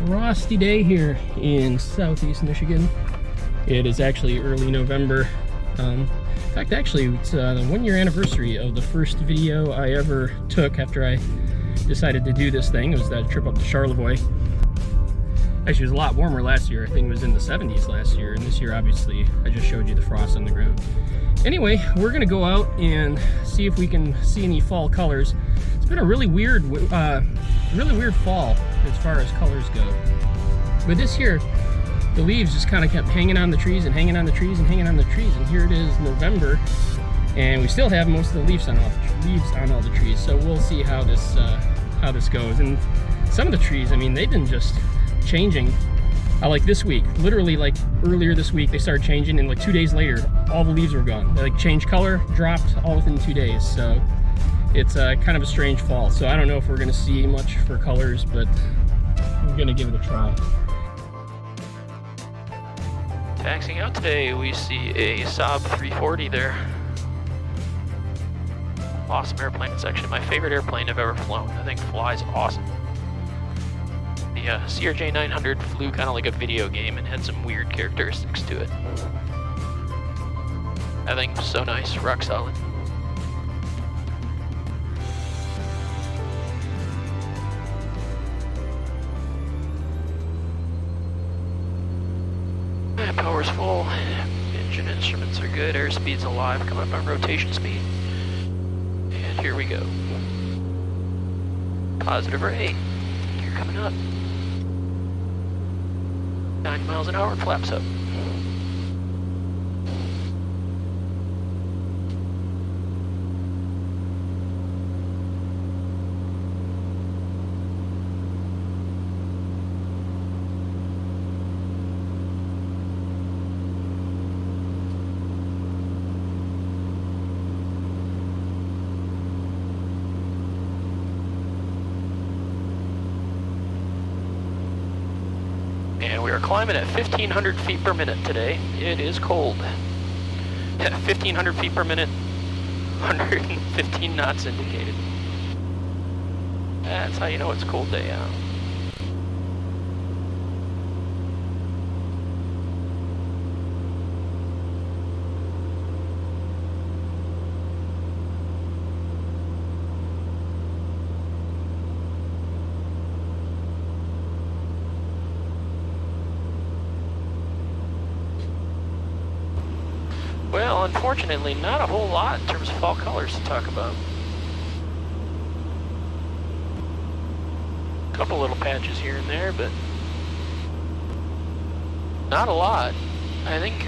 frosty day here in southeast Michigan. It is actually early November. In fact, actually, it's the 1-year anniversary of the first video I ever took after I decided to do this thing. It was that trip up to Charlevoix. Actually, it was a lot warmer last year. I think it was in the 70s last year, and this year, obviously, I just showed you the frost on the ground. Anyway, we're gonna go out and see if we can see any fall colors. It's been a really weird fall as far as colors go. But this year, the leaves just kind of kept hanging on the trees and hanging on the trees and hanging on the trees. And here it is November, and we still have most of the leaves on all the trees. So we'll see how this goes. And some of the trees, I mean, they've been just changing. Like this week, literally like earlier this week, they started changing, and like 2 days later, all the leaves were gone. They like changed color, dropped all within 2 days. So it's kind of a strange fall. So I don't know if we're gonna see much for colors, but we're gonna give it a try. Taxiing out today, we see a Saab 340 there. Awesome airplane. It's actually my favorite airplane I've ever flown. I think it flies awesome. The CRJ 900 flew kind of like a video game and had some weird characteristics to it. I think it was so nice, rock solid. Power's full, engine instruments are good, airspeed's alive, coming up on rotation speed. And here we go. Positive rate, you're coming up. 9 miles an hour, flaps up. And we are climbing at 1,500 feet per minute today. It is cold. At 1,500 feet per minute, 115 knots indicated. That's how you know it's a cold day out. Well, unfortunately, not a whole lot in terms of fall colors to talk about. A couple little patches here and there, but not a lot. I think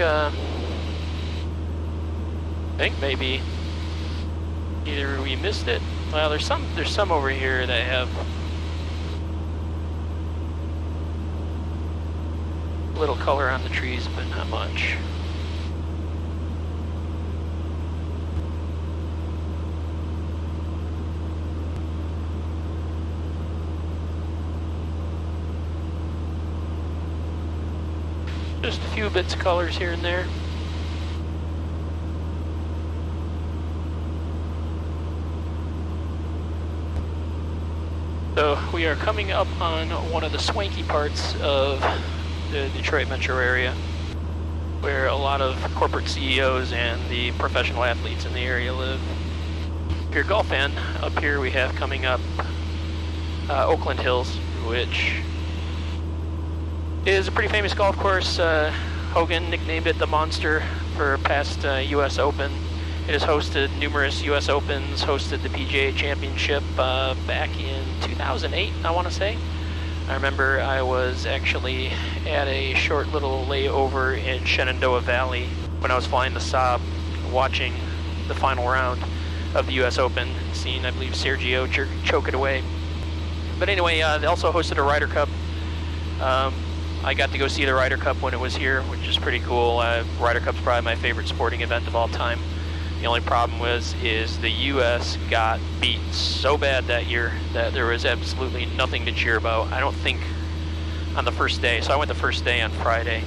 maybe either we missed it. Well, there's some over here that have little color on the trees, but not much. Just a few bits of colors here and there. So we are coming up on one of the swanky parts of the Detroit metro area, where a lot of corporate CEOs and the professional athletes in the area live. If you're a golf fan, up here we have coming up Oakland Hills, which is a pretty famous golf course. Hogan nicknamed it the Monster for past U.S. Open. It has hosted numerous U.S. Opens, hosted the PGA Championship back in 2008, I want to say. I remember I was actually at a short little layover in Shenandoah Valley when I was flying the Saab, watching the final round of the U.S. Open, seeing, I believe, Sergio choke it away. But anyway, they also hosted a Ryder Cup. I got to go see the Ryder Cup when it was here, which is pretty cool. Ryder Cup's probably my favorite sporting event of all time. The only problem is the U.S. got beat so bad that year that there was absolutely nothing to cheer about. I don't think on the first day. So I went the first day on Friday,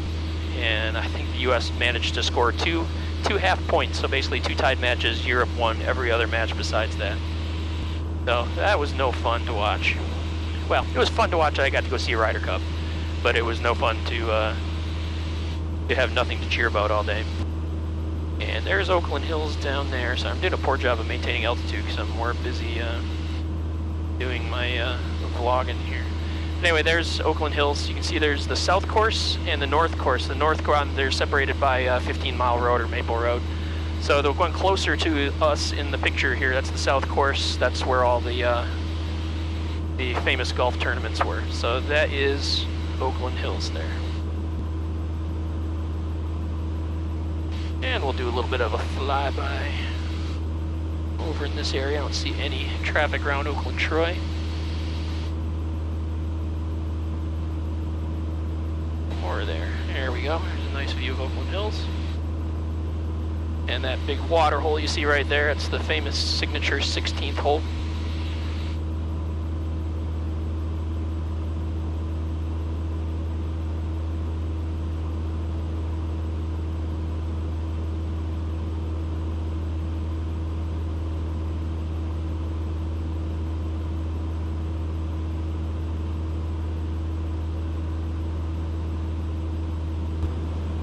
and I think the U.S. managed to score two half points. So basically 2 tied matches. Europe won every other match besides that. So that was no fun to watch. Well, it was fun to watch. I got to go see a Ryder Cup. but it was no fun to have nothing to cheer about all day. And there's Oakland Hills down there, so I'm doing a poor job of maintaining altitude because I'm more busy doing my vlogging here. Anyway, there's Oakland Hills. You can see there's the south course and the north course. The north course, they're separated by 15-mile road or Maple Road. So the one closer to us in the picture here, that's the south course. That's where all the famous golf tournaments were. So that is Oakland Hills there. And we'll do a little bit of a flyby over in this area. I don't see any traffic around Oakland Troy. More there. There we go. There's a nice view of Oakland Hills. And that big water hole you see right there, it's the famous signature 16th hole.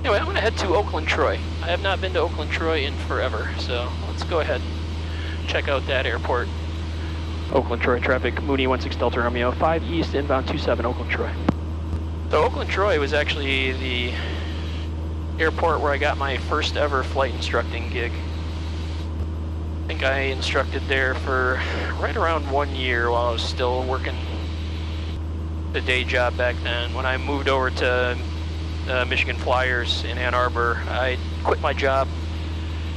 Anyway, I'm going to head to Oakland Troy. I have not been to Oakland Troy in forever, so let's go ahead and check out that airport. Oakland Troy traffic, Mooney 16 Delta Romeo, 5 East, inbound 27, Oakland Troy. So Oakland Troy was actually the airport where I got my first ever flight instructing gig. I think I instructed there for right around 1 year while I was still working the day job back then. When I moved over to Michigan Flyers in Ann Arbor, I quit my job,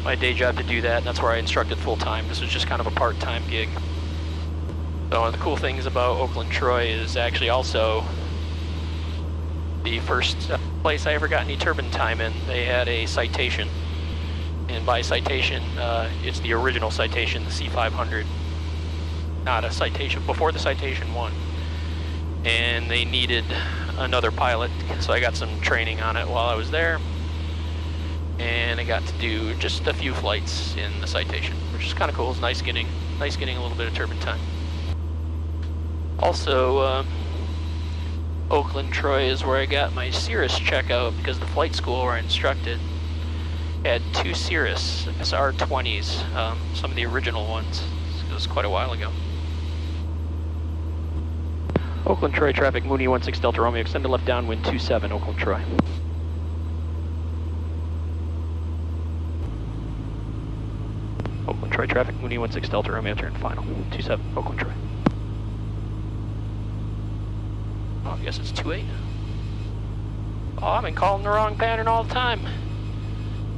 my day job, to do that, and that's where I instructed full-time. This was just kind of a part-time gig. So one of the cool things about Oakland Troy is actually also the first place I ever got any turbine time in. They had a citation, and by citation, it's the original citation, the C500, not a citation, before the Citation 1. And they needed another pilot, so I got some training on it while I was there, and I got to do just a few flights in the Citation, which is kind of cool. It's nice getting a little bit of turbine time. Also, Oakland Troy is where I got my Cirrus checkout, because the flight school where I instructed had 2 Cirrus SR-20s, some of the original ones. It was quite a while ago. Oakland Troy traffic, Mooney 16 Delta Romeo, extended left downwind 27, Oakland Troy. Oakland Troy traffic, Mooney 16 Delta Romeo, turn final, 27, Oakland Troy. Oh, I guess it's 28. Oh, I've been calling the wrong pattern all the time.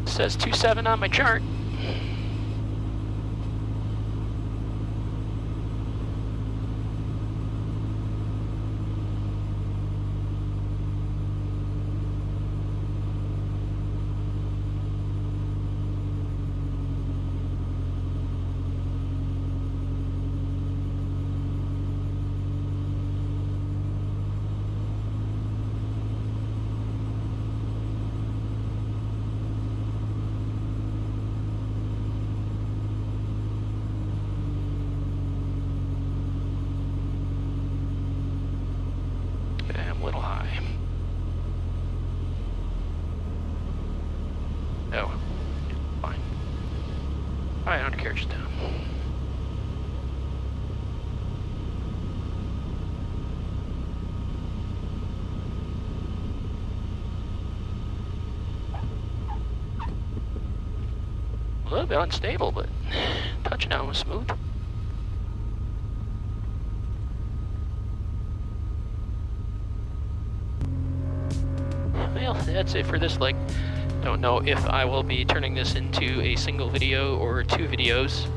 It says 27 on my chart. Alright, undercarriage down. A little bit unstable, but touchdown was smooth. Well, that's it for this leg. Don't know if I will be turning this into a single video or 2 videos.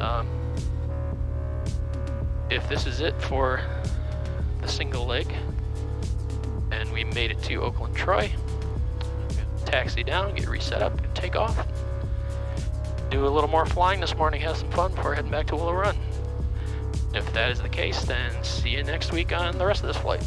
If this is it for the single leg, and we made it to Oakland Troy, taxi down, get reset up, and take off. Do a little more flying this morning, have some fun before heading back to Willow Run. If that is the case, then see you next week on the rest of this flight.